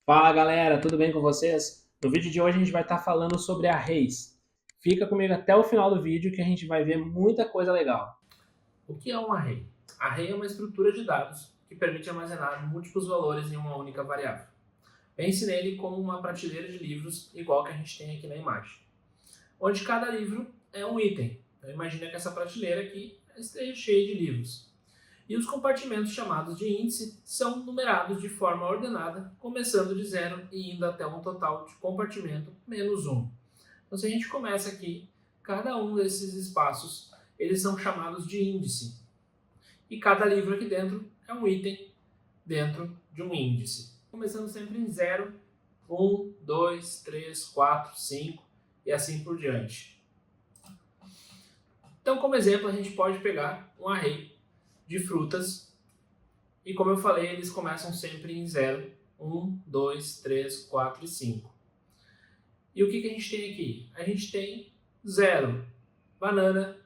Fala galera, tudo bem com vocês? No vídeo de hoje a gente vai estar falando sobre arrays. Fica comigo até o final do vídeo que a gente vai ver muita coisa legal. O que é um array? Array é uma estrutura de dados que permite armazenar múltiplos valores em uma única variável. Pense nele como uma prateleira de livros, igual que a gente tem aqui na imagem, onde cada livro é um item. Então imagina que essa prateleira aqui esteja cheia de livros. E os compartimentos chamados de índice são numerados de forma ordenada, começando de 0 e indo até um total de compartimento menos 1. Então se a gente começa aqui, cada um desses espaços eles são chamados de índice. E cada livro aqui dentro é um item dentro de um índice. Começando sempre em 0, 1, 2, 3, 4, 5 e assim por diante. Então, como exemplo, a gente pode pegar um array de frutas e, como eu falei, eles começam sempre em 0, 1, 2, 3, 4 e 5. E o que a gente tem aqui? A gente tem 0, banana,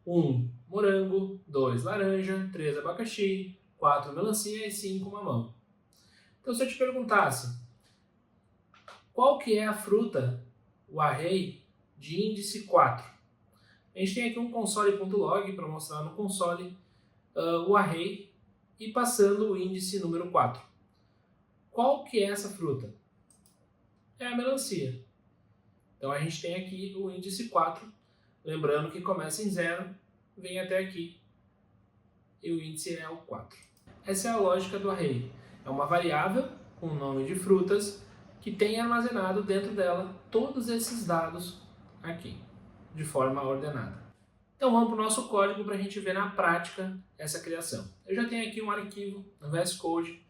1, morango, 2, laranja, 3, abacaxi, 4, melancia e 5, mamão. Então, se eu te perguntasse, qual que é a fruta, o array de índice 4? A gente tem aqui um console.log para mostrar no console o array e passando o índice número 4. Qual que é essa fruta? É a melancia. Então, a gente tem aqui o índice 4, lembrando que começa em 0, vem até aqui e o índice é o 4. Essa é a lógica do array. É uma variável com o nome de frutas que tem armazenado dentro dela todos esses dados aqui, de forma ordenada. Então vamos para o nosso código para a gente ver na prática essa criação. Eu já tenho aqui um arquivo no VS Code,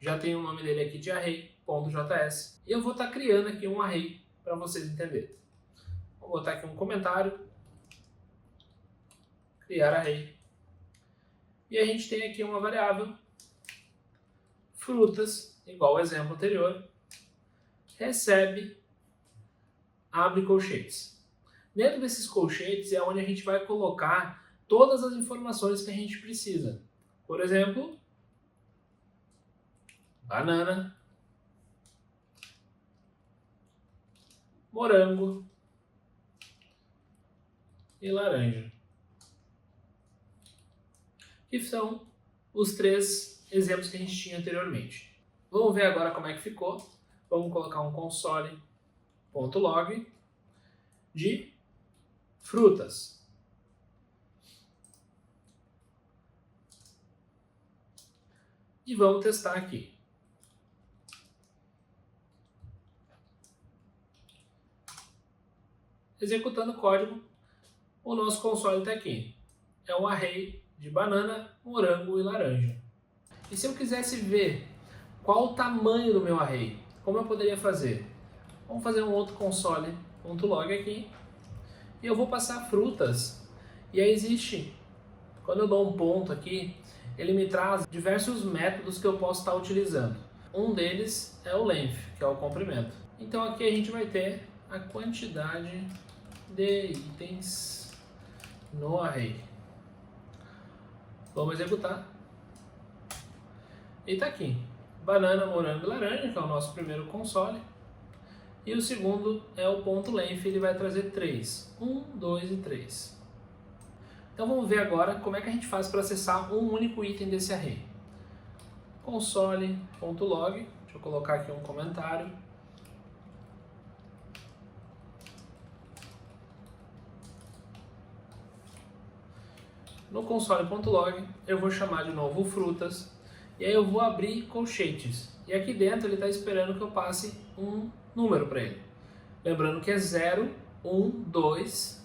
já tenho o nome dele aqui de array.js e eu vou estar criando aqui um array para vocês entenderem. Vou botar aqui um comentário, criar array. E a gente tem aqui uma variável, frutas, igual ao exemplo anterior, recebe, abre colchetes. Dentro desses colchetes é onde a gente vai colocar todas as informações que a gente precisa. Por exemplo, banana, morango e laranja. Que são os 3 exemplos que a gente tinha anteriormente. Vamos ver agora como é que ficou. Vamos colocar um console.log de frutas. E vamos testar aqui. Executando o código, o nosso console está aqui. É um array de banana, morango e laranja. E se eu quisesse ver qual o tamanho do meu array, como eu poderia fazer? Vamos fazer um outro console.log aqui. E eu vou passar frutas. E aí existe, quando eu dou um ponto aqui, ele me traz diversos métodos que eu posso estar utilizando. Um deles é o length, que é o comprimento. Então aqui a gente vai ter a quantidade de itens no array. Vamos executar. E está aqui, banana, morango e laranja, que é o nosso primeiro console. E o segundo é o ponto length, ele vai trazer 3. 1, 2 e 3. Então vamos ver agora como é que a gente faz para acessar um único item desse array. Console.log, deixa eu colocar aqui um comentário. No console.log eu vou chamar de novo frutas e aí eu vou abrir colchetes. E aqui dentro ele está esperando que eu passe um número para ele. Lembrando que é 0, 1, 2.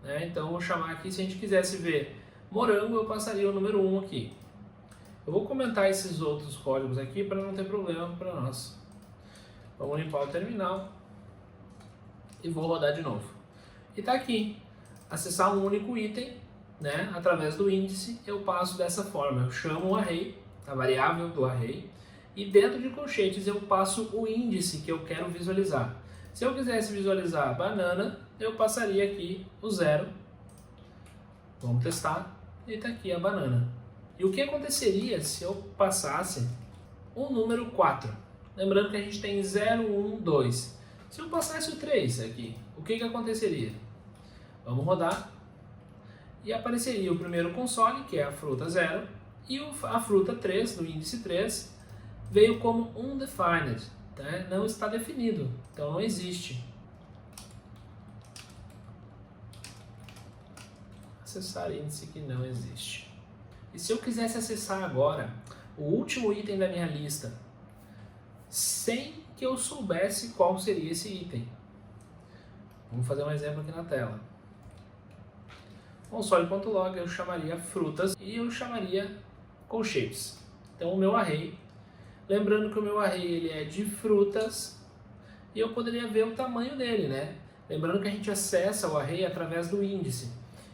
Né? Então eu vou chamar aqui, se a gente quisesse ver morango, eu passaria o número 1 aqui. Eu vou comentar esses outros códigos aqui para não ter problema para nós. Vamos limpar o terminal e vou rodar de novo. E está aqui, acessar um único item, né? Através do índice eu passo dessa forma. Eu chamo um array, a variável do array, e dentro de colchetes eu passo o índice que eu quero visualizar. Se eu quisesse visualizar a banana, eu passaria aqui o 0. Vamos testar. E está aqui a banana. E o que aconteceria se eu passasse o número 4? Lembrando que a gente tem 0, 1, 2. Se eu passasse o 3 aqui, o que aconteceria? Vamos rodar. E apareceria o primeiro console, que é a fruta 0, e a fruta 3, do índice 3, veio como undefined, tá? Não está definido, então não existe. Acessar índice que não existe. E se eu quisesse acessar agora o último item da minha lista, sem que eu soubesse qual seria esse item? Vamos fazer um exemplo aqui na tela. Console.log eu chamaria frutas e eu chamaria colshapes. Então o meu array, lembrando que o meu array ele é de frutas e eu poderia ver o tamanho dele, né? Lembrando que a gente acessa o array através do índice.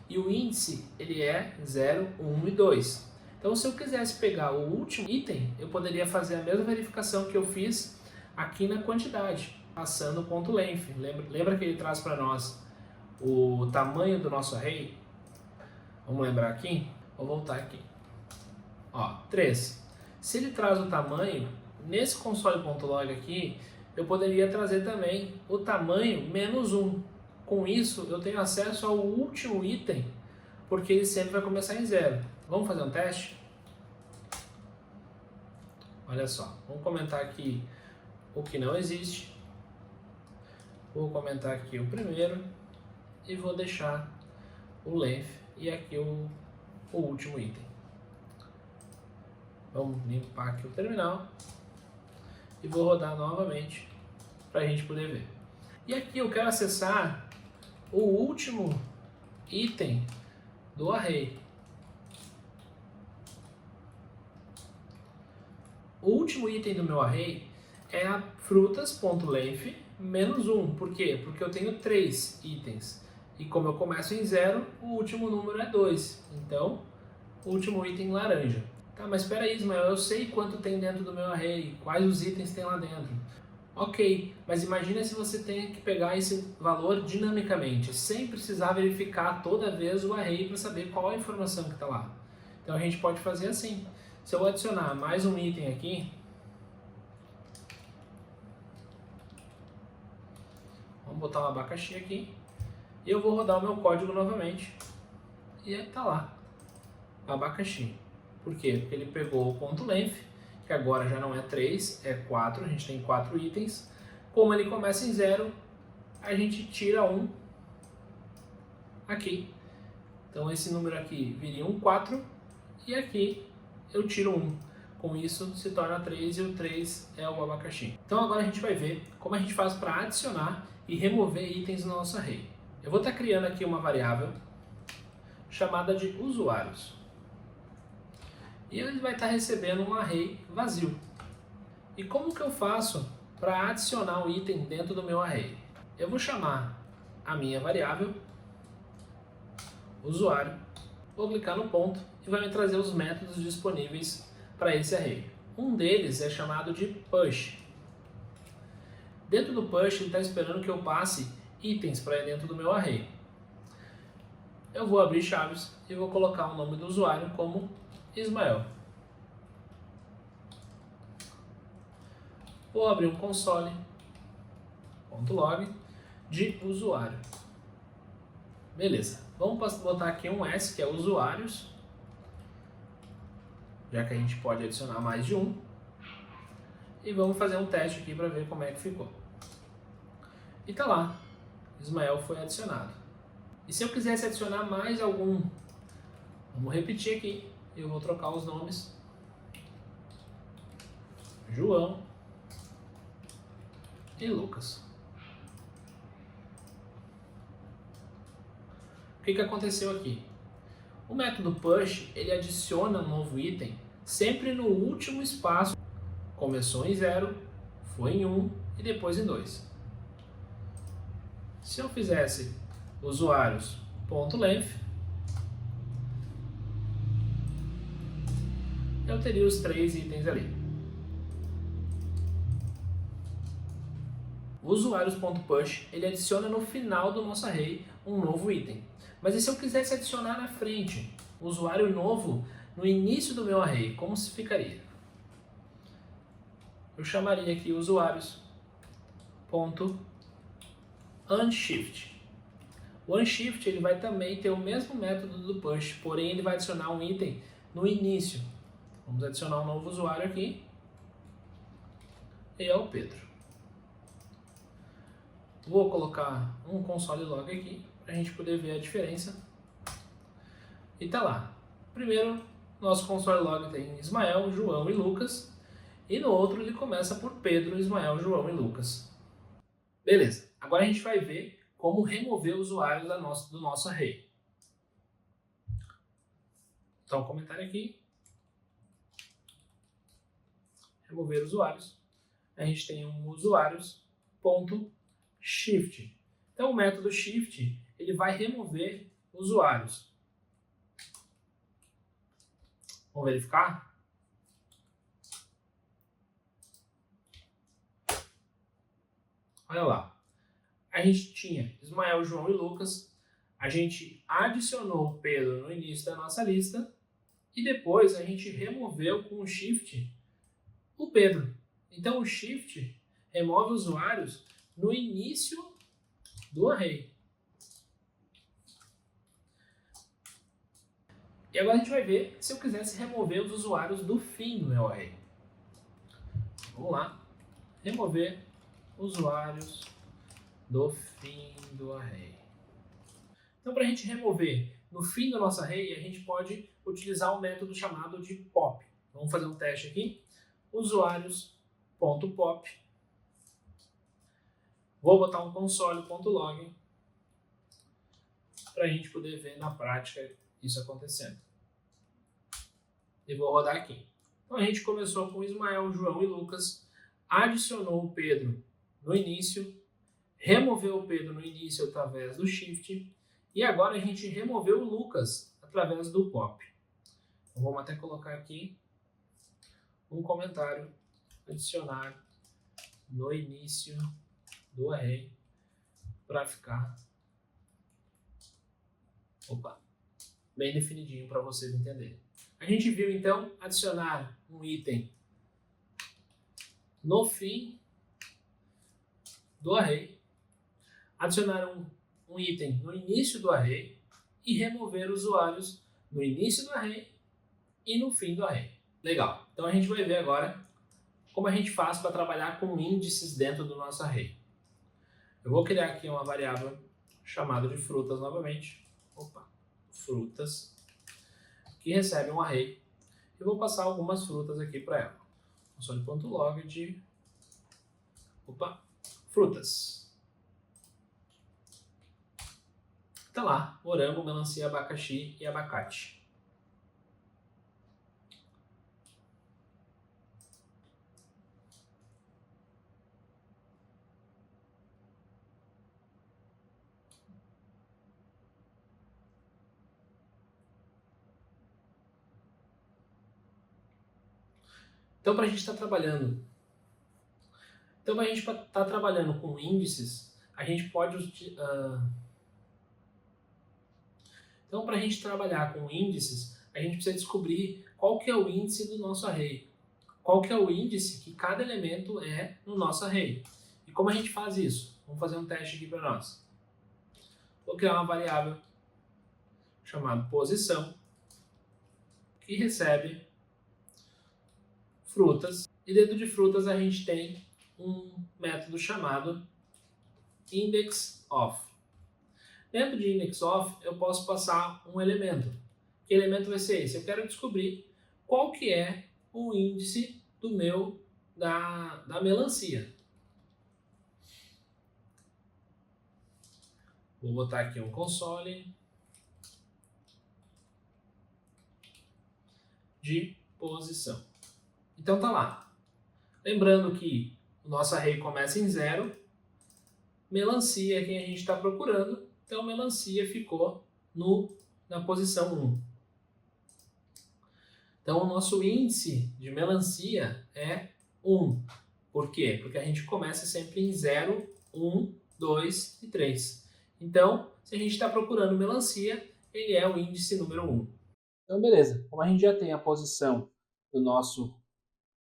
E o índice ele é 0, 1 e 2. Então se eu quisesse pegar o último item, eu poderia fazer a mesma verificação que eu fiz aqui na quantidade, passando o ponto length. Lembra que ele traz para nós o tamanho do nosso array? Vamos lembrar aqui? Vou voltar aqui. Ó, 3. Se ele traz o tamanho, nesse console.log aqui, eu poderia trazer também o tamanho menos 1. Com isso, eu tenho acesso ao último item, porque ele sempre vai começar em 0. Vamos fazer um teste? Olha só, vamos comentar aqui o que não existe. Vou comentar aqui o primeiro e vou deixar o length e aqui o último item. Vamos limpar aqui o terminal e vou rodar novamente para a gente poder ver. E aqui eu quero acessar o último item do array. O último item do meu array é a frutas.length menos 1. Por quê? Porque eu tenho 3 itens. E como eu começo em 0, o último número é 2. Então, o último item laranja. Tá, mas espera aí, Ismael, eu sei quanto tem dentro do meu array, quais os itens tem lá dentro. Ok, mas imagina se você tem que pegar esse valor dinamicamente, sem precisar verificar toda vez o array para saber qual a informação que está lá. Então a gente pode fazer assim. Se eu adicionar mais um item aqui, vamos botar um abacaxi aqui, e eu vou rodar o meu código novamente, e está lá, abacaxi. Por quê? Porque ele pegou o ponto length, que agora já não é 3, é 4, a gente tem 4 itens. Como ele começa em 0, a gente tira 1 aqui. Então esse número aqui viria um 4 e aqui eu tiro 1. Com isso se torna 3 e o 3 é o abacaxi. Então agora a gente vai ver como a gente faz para adicionar e remover itens no nosso array. Eu vou estar criando aqui uma variável chamada de usuários. E ele vai estar recebendo um array vazio. E como que eu faço para adicionar um item dentro do meu array? Eu vou chamar a minha variável usuário, vou clicar no ponto e vai me trazer os métodos disponíveis para esse array. Um deles é chamado de push. Dentro do push ele está esperando que eu passe itens para dentro do meu array. Eu vou abrir chaves e vou colocar o nome do usuário como Ismael. Vou abrir um console.log de usuário. Beleza. Vamos botar aqui um S, que é usuários, já que a gente pode adicionar mais de um. E vamos fazer um teste aqui para ver como é que ficou. E tá lá, Ismael foi adicionado. E se eu quisesse adicionar mais algum, vamos repetir aqui. Eu vou trocar os nomes. João e Lucas. O que aconteceu aqui? O método push, ele adiciona um novo item sempre no último espaço. Começou em 0, foi em 1 e depois em 2. Se eu fizesse usuários.length, eu teria os 3 itens ali. O usuários.push, ele adiciona no final do nosso array um novo item. Mas e se eu quisesse adicionar na frente o usuário novo no início do meu array, como se ficaria? eu chamaria aqui usuários.unShift. O unshift ele vai também ter o mesmo método do push, porém ele vai adicionar um item no início. Vamos adicionar um novo usuário aqui. E é o Pedro. Vou colocar um console log aqui para a gente poder ver a diferença. E tá lá. Primeiro, nosso console log tem Ismael, João e Lucas. E no outro ele começa por Pedro, Ismael, João e Lucas. Beleza. Agora a gente vai ver como remover usuários do nosso array. Então, comentário aqui. Remover usuários. A gente tem um usuários.shift. Então, o método shift ele vai remover usuários. Vamos verificar? Olha lá. A gente tinha Ismael, João e Lucas. A gente adicionou o Pedro no início da nossa lista. E depois a gente removeu com o shift o Pedro. Então o shift remove usuários no início do array. E agora a gente vai ver se eu quisesse remover os usuários do fim do meu array. Vamos lá. Remover usuários do fim do array. Então, para a gente remover no fim do nosso array, a gente pode utilizar um método chamado de pop. Vamos fazer um teste aqui. Usuários.pop. Vou botar um console.log para a gente poder ver na prática isso acontecendo. E vou rodar aqui. Então a gente começou com Ismael, João e Lucas, adicionou o Pedro no início, removeu o Pedro no início através do shift, e agora a gente removeu o Lucas através do pop. Então vamos até colocar aqui um comentário, adicionar no início do array, para ficar bem definidinho para vocês entenderem. A gente viu então adicionar um item no fim do array, adicionar um item no início do array e remover usuários no início do array e no fim do array. Legal, então a gente vai ver agora como a gente faz para trabalhar com índices dentro do nosso array. Eu vou criar aqui uma variável chamada de frutas novamente. Frutas, que recebe um array. Eu vou passar algumas frutas aqui para ela. Console.log de frutas. Tá lá, morango, melancia, abacaxi e abacate. Então, para a gente estar trabalhando com índices, a gente pode Então, para a gente trabalhar com índices, a gente precisa descobrir qual que é o índice do nosso array. Qual que é o índice que cada elemento é no nosso array. E como a gente faz isso? Vamos fazer um teste aqui para nós. Vou criar uma variável chamada posição, que recebe frutas. E dentro de frutas a gente tem um método chamado indexOf. Dentro de indexOf eu posso passar um elemento. Que elemento vai ser esse? Eu quero descobrir qual que é o índice da melancia. Vou botar aqui um console de posição. Então tá lá. Lembrando que o nosso array começa em 0, melancia é quem a gente está procurando, então melancia ficou na posição 1. Então o nosso índice de melancia é 1. Por quê? Porque a gente começa sempre em 0, 1, 2 e 3. Então, se a gente está procurando melancia, ele é o índice número 1. Então beleza, como a gente já tem a posição do nosso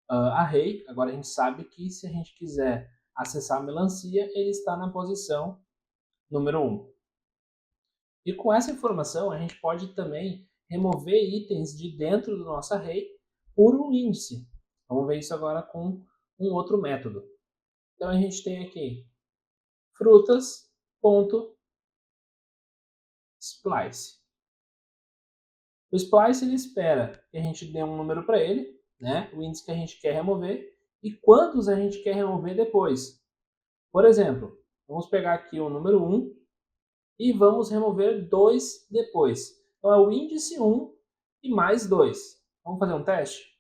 array. Agora a gente sabe que se a gente quiser acessar a melancia, ele está na posição número 1. E com essa informação, a gente pode também remover itens de dentro do nosso array por um índice. Vamos ver isso agora com um outro método. Então a gente tem aqui frutas.splice. O splice ele espera que a gente dê um número para ele, né? O índice que a gente quer remover e quantos a gente quer remover depois. Por exemplo, vamos pegar aqui o número 1 e vamos remover 2 depois. Então é o índice 1 e mais 2. Vamos fazer um teste?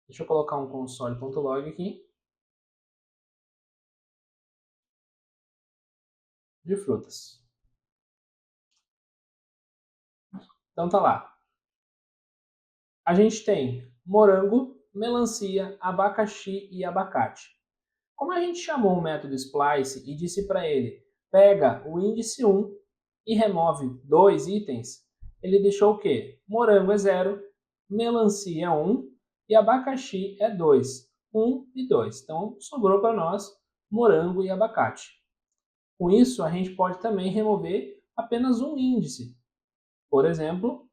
Deixa eu colocar um console.log aqui de frutas. Então tá lá. A gente tem morango, melancia, abacaxi e abacate. Como a gente chamou o método splice e disse para ele, pega o índice 1 e remove 2 itens, ele deixou o quê? Morango é 0, melancia é 1 e abacaxi é 2. 1 e 2. Então sobrou para nós morango e abacate. Com isso, a gente pode também remover apenas um índice. Por exemplo,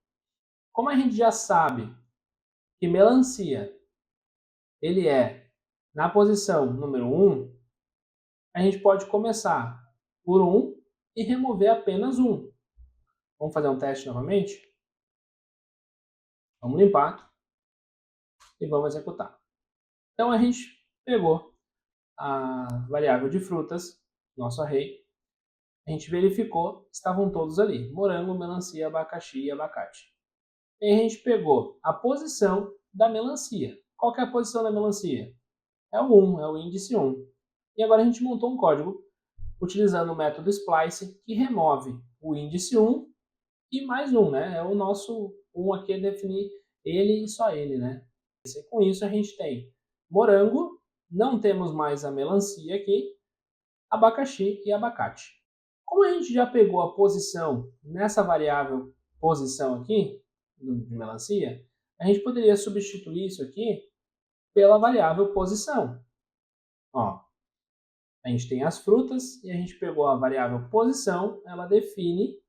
como a gente já sabe que melancia ele é na posição número 1, a gente pode começar por 1 e remover apenas 1. Vamos fazer um teste novamente? Vamos limpar e vamos executar. Então a gente pegou a variável de frutas, nosso array, a gente verificou, estavam todos ali, morango, melancia, abacaxi e abacate. E a gente pegou a posição da melancia. Qual que é a posição da melancia? É o 1, é o índice 1. E agora a gente montou um código utilizando o método splice que remove o índice 1 e mais 1, né? É o nosso 1 aqui, definir ele e só ele, né? E com isso a gente tem morango, não temos mais a melancia aqui, abacaxi e abacate. Como a gente já pegou a posição nessa variável posição aqui, de melancia, a gente poderia substituir isso aqui pela variável posição. Ó, a gente tem as frutas e a gente pegou a variável posição, ela define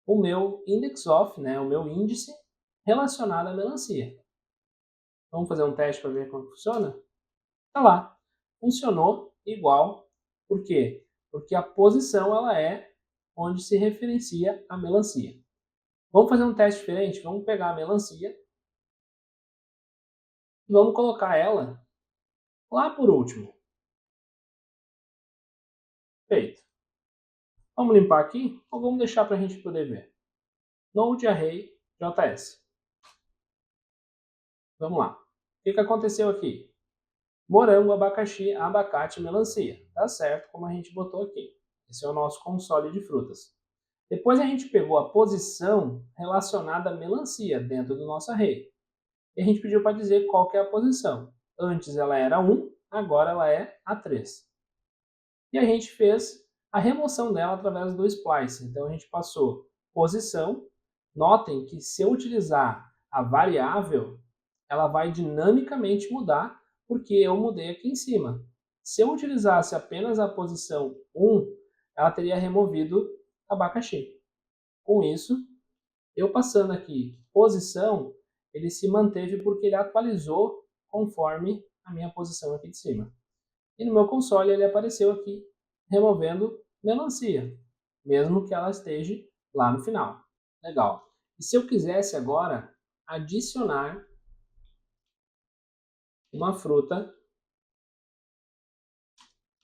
o meu index of, né, o meu índice relacionado à melancia. Vamos fazer um teste para ver como funciona? Tá lá, funcionou igual. Por quê? Porque a posição ela é onde se referencia a melancia. Vamos fazer um teste diferente? Vamos pegar a melancia e vamos colocar ela lá por último. Feito. Vamos limpar aqui ou vamos deixar para a gente poder ver? Node Array JS. Vamos lá. O que aconteceu aqui? Morango, abacaxi, abacate, melancia. Tá certo, como a gente botou aqui. Esse é o nosso console de frutas. Depois a gente pegou a posição relacionada à melancia dentro do nosso array. E a gente pediu para dizer qual que é a posição. Antes ela era 1, agora ela é a 3. E a gente fez a remoção dela através do splice. Então a gente passou posição. Notem que se eu utilizar a variável, ela vai dinamicamente mudar porque eu mudei aqui em cima. Se eu utilizasse apenas a posição 1, ela teria removido abacaxi. Com isso, eu passando aqui posição, ele se manteve porque ele atualizou conforme a minha posição aqui de cima. E no meu console ele apareceu aqui removendo melancia, mesmo que ela esteja lá no final. Legal. E se eu quisesse agora adicionar uma fruta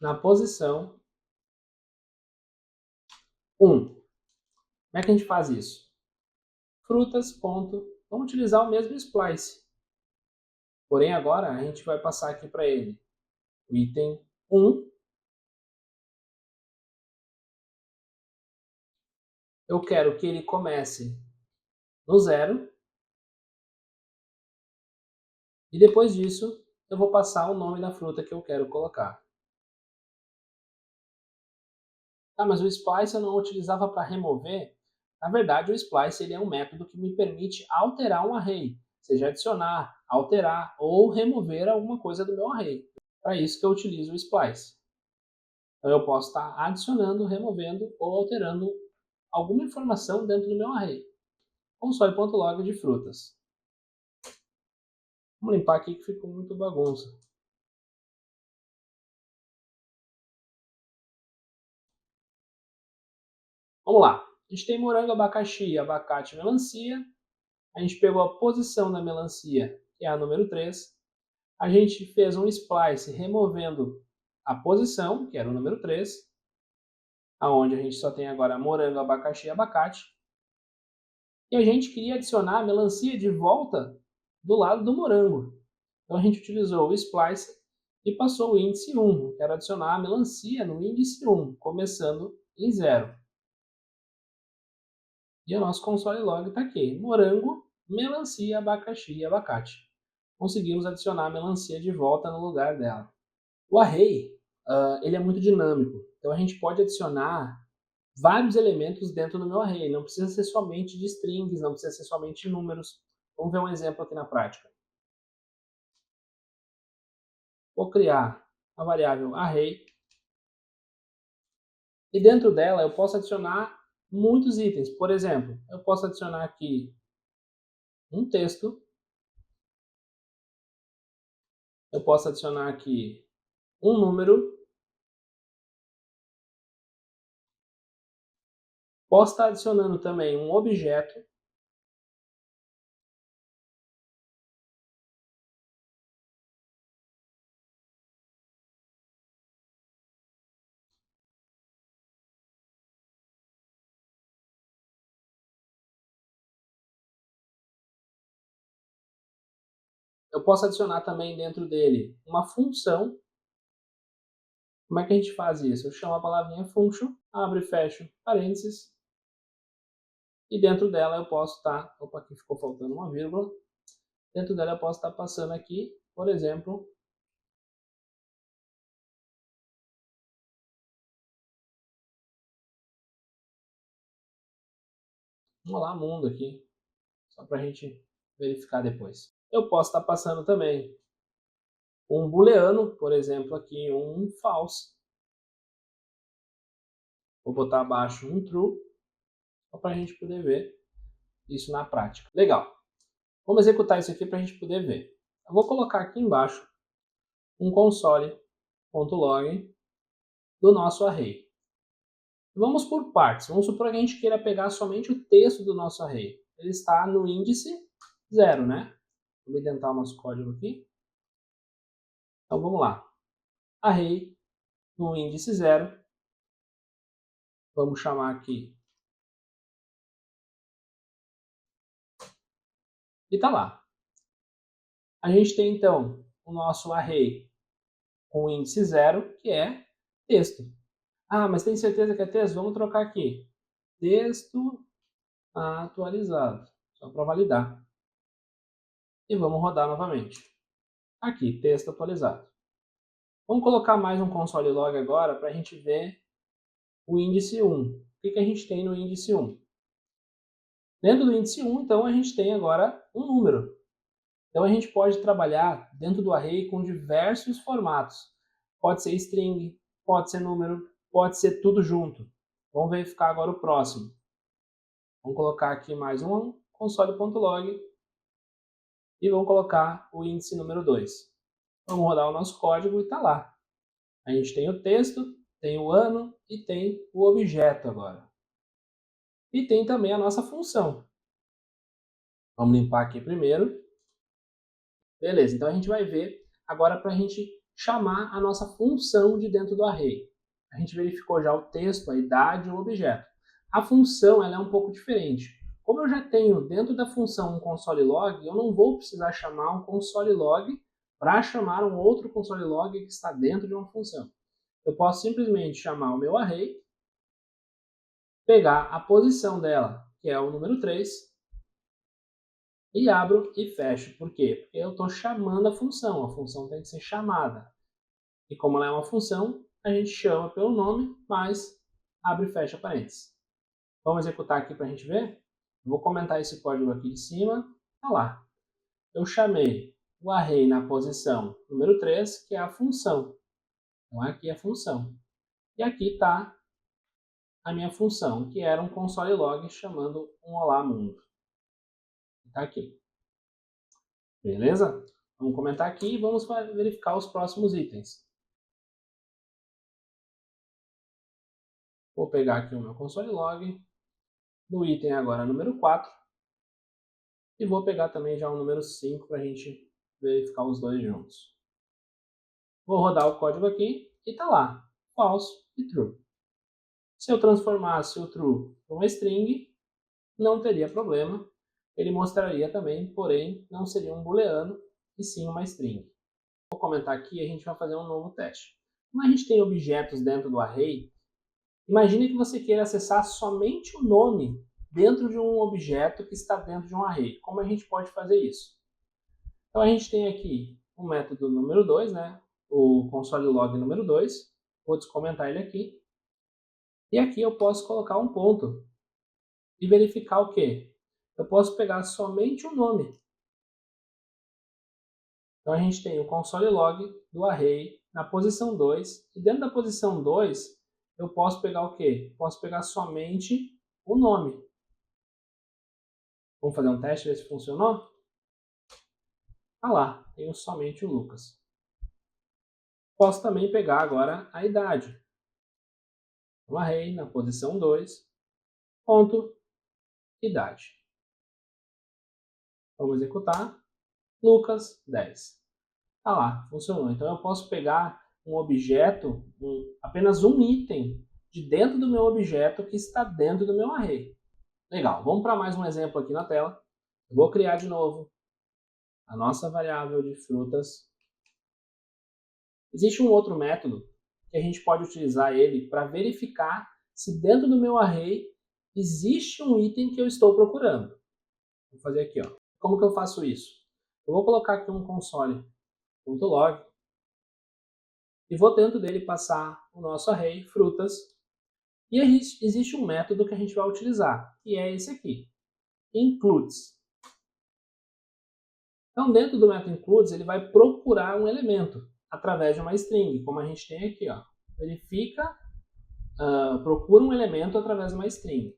na posição 1. Como é que a gente faz isso? Frutas, ponto. Vamos utilizar o mesmo splice. Porém, agora a gente vai passar aqui para ele o item 1. Eu quero que ele comece no 0. E depois disso, eu vou passar o nome da fruta que eu quero colocar. Ah, mas o splice eu não utilizava para remover. Na verdade, o splice ele é um método que me permite alterar um array, seja adicionar, alterar ou remover alguma coisa do meu array. Para isso que eu utilizo o splice. Então eu posso estar adicionando, removendo ou alterando alguma informação dentro do meu array. Console.log de frutas. Vamos limpar aqui que ficou muito bagunça. Vamos lá. A gente tem morango, abacaxi, abacate, melancia. A gente pegou a posição da melancia, que é a número 3. A gente fez um splice removendo a posição, que era o número 3, aonde a gente só tem agora morango, abacaxi e abacate. E a gente queria adicionar a melancia de volta do lado do morango. Então a gente utilizou o splice e passou o índice 1. Quero adicionar a melancia no índice 1, começando em 0. E o nosso console log está aqui. Morango, melancia, abacaxi e abacate. Conseguimos adicionar a melancia de volta no lugar dela. O array ele é muito dinâmico. Então a gente pode adicionar vários elementos dentro do meu array. Não precisa ser somente de strings, não precisa ser somente de números. Vamos ver um exemplo aqui na prática. Vou criar a variável array. E dentro dela eu posso adicionar muitos itens. Por exemplo, eu posso adicionar aqui um texto. Eu posso adicionar aqui um número. Posso estar adicionando também um objeto. Eu posso adicionar também dentro dele uma função. Como é que a gente faz isso? Eu chamo a palavrinha function, abro e fecho parênteses. E dentro dela eu posso estar... Opa, aqui ficou faltando uma vírgula. Dentro dela eu posso estar passando aqui, por exemplo... Um olá mundo aqui, só para a gente verificar depois. Eu posso estar passando também um booleano, por exemplo, aqui um false. Vou botar abaixo um true, só para a gente poder ver isso na prática. Legal. Vamos executar isso aqui para a gente poder ver. Eu vou colocar aqui embaixo um console.log do nosso array. Vamos por partes. Vamos supor que a gente queira pegar somente o texto do nosso array. Ele está no índice 0, né? Vou indentar o nosso código aqui. Então vamos lá. Array no índice 0. Vamos chamar aqui. E está lá. A gente tem então o nosso array com o índice 0, que é texto. Ah, mas tem certeza que é texto? Vamos trocar aqui. Texto atualizado. Só para validar. E vamos rodar novamente. Aqui, texto atualizado. Vamos colocar mais um console log agora para a gente ver o índice 1. O que a gente tem no índice 1? Dentro do índice 1, então, a gente tem agora um número. Então a gente pode trabalhar dentro do array com diversos formatos. Pode ser string, pode ser número, pode ser tudo junto. Vamos verificar agora o próximo. Vamos colocar aqui mais um console.log e vamos colocar o índice número 2. Vamos rodar o nosso código e está lá. A gente tem o texto, tem o ano e tem o objeto agora. E tem também a nossa função. Vamos limpar aqui primeiro. Beleza, então a gente vai ver agora para a gente chamar a nossa função de dentro do array. A gente verificou já o texto, a idade e o objeto. A função ela é um pouco diferente. Como eu já tenho dentro da função um console log, eu não vou precisar chamar um console log para chamar um outro console log que está dentro de uma função. Eu posso simplesmente chamar o meu array, pegar a posição dela, que é o número 3, e abro e fecho. Por quê? Porque eu estou chamando a função tem que ser chamada. E como ela é uma função, a gente chama pelo nome, mas abre e fecha parênteses. Vamos executar aqui para a gente ver? Vou comentar esse código aqui de cima. Olha lá. Eu chamei o array na posição número 3, que é a função. Então aqui é a função. E aqui está a minha função, que era um console log chamando um olá mundo. Está aqui. Beleza? Vamos comentar aqui e vamos verificar os próximos itens. Vou pegar aqui o meu console log, no item agora número 4, e vou pegar também já o número 5 para a gente verificar os dois juntos. Vou rodar o código aqui e está lá, false e true. Se eu transformasse o true para uma string, não teria problema. Ele mostraria também, porém, não seria um booleano, e sim uma string. Vou comentar aqui e a gente vai fazer um novo teste. Como a gente tem objetos dentro do array, imagine que você queira acessar somente o nome dentro de um objeto que está dentro de um array. Como a gente pode fazer isso? Então a gente tem aqui o método número 2, né? O console log número 2. Vou descomentar ele aqui. E aqui eu posso colocar um ponto e verificar o quê? Eu posso pegar somente o nome. Então a gente tem o console log do array na posição 2. E dentro da posição 2, eu posso pegar o quê? Posso pegar somente o nome. Vamos fazer um teste, ver se funcionou? Ah lá, tenho somente o Lucas. Posso também pegar agora a idade. Um array na posição 2, ponto, idade. Vamos executar. Lucas, 10. Ah lá, funcionou. Então eu posso pegar um objeto, apenas um item de dentro do meu objeto que está dentro do meu array. Legal, vamos para mais um exemplo aqui na tela. Eu vou criar de novo a nossa variável de frutas. Existe um outro método que a gente pode utilizar ele para verificar se dentro do meu array existe um item que eu estou procurando. Vou fazer aqui, ó. Como que eu faço isso? Eu vou colocar aqui um console.log e vou dentro dele passar o nosso array frutas. E existe um método que a gente vai utilizar, que é esse aqui, includes. Então, dentro do método includes, ele vai procurar um elemento através de uma string, como a gente tem aqui, ó. Verifica, procura um elemento através de uma string.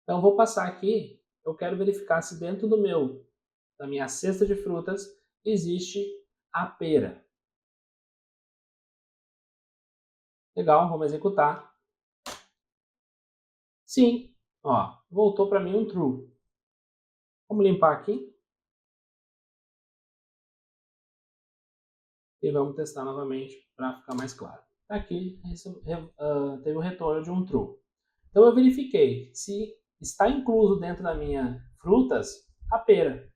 Então, vou passar aqui, eu quero verificar se dentro da minha cesta de frutas existe a pera. Legal, vamos executar. Sim, ó, voltou para mim um true. Vamos limpar aqui. E vamos testar novamente para ficar mais claro. Aqui teve o retorno de um true. Então eu verifiquei se está incluso dentro da minha frutas a pera.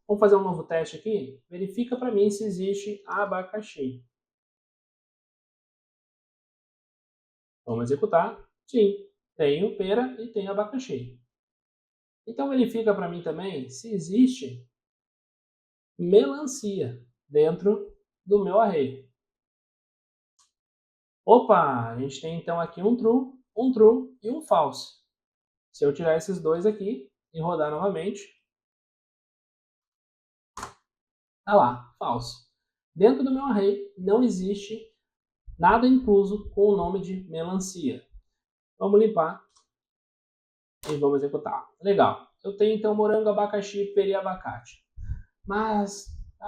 Vamos fazer um novo teste aqui? Verifica para mim se existe abacaxi. Vamos executar. Sim, tenho pera e tenho abacaxi. Então verifica para mim também se existe melancia dentro do meu array. Opa, a gente tem então aqui um true e um false. Se eu tirar esses dois aqui e rodar novamente, tá lá, false. Dentro do meu array não existe nada incluso com o nome de melancia. Vamos limpar e vamos executar. Legal. Eu tenho então morango, abacaxi, pera e abacate. Mas,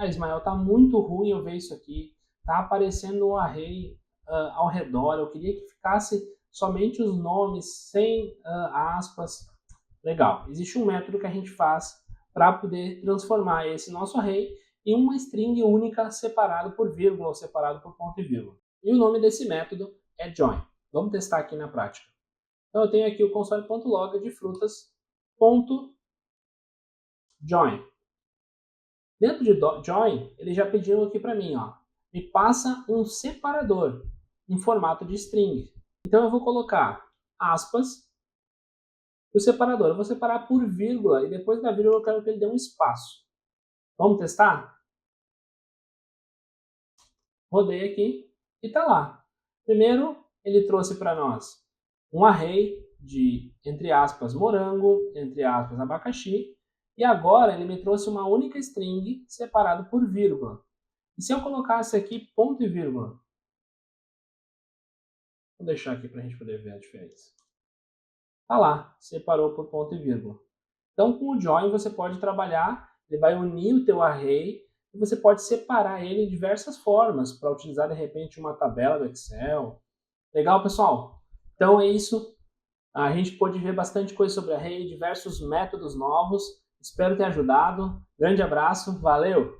Ismael, tá muito ruim eu ver isso aqui. Tá aparecendo um array ao redor. Eu queria que ficasse somente os nomes, sem aspas. Legal. Existe um método que a gente faz para poder transformar esse nosso array em uma string única separado por vírgula ou separado por ponto e vírgula. E o nome desse método é join. Vamos testar aqui na prática. Então eu tenho aqui o console.log de frutas.join. Dentro de join, ele já pediu aqui para mim, ó, me passa um separador em formato de string. Então eu vou colocar aspas. O separador, eu vou separar por vírgula e depois da vírgula eu quero que ele dê um espaço. Vamos testar? Rodei aqui e está lá. Primeiro, ele trouxe para nós um array de, entre aspas, morango, entre aspas, abacaxi. E agora ele me trouxe uma única string separado por vírgula. E se eu colocasse aqui ponto e vírgula? Vou deixar aqui para a gente poder ver a diferença. Tá lá, separou por ponto e vírgula. Então com o join você pode trabalhar, ele vai unir o teu array e você pode separar ele em diversas formas para utilizar de repente uma tabela do Excel. Legal, pessoal? Então é isso. A gente pôde ver bastante coisa sobre array, diversos métodos novos. Espero ter ajudado. Grande abraço, valeu!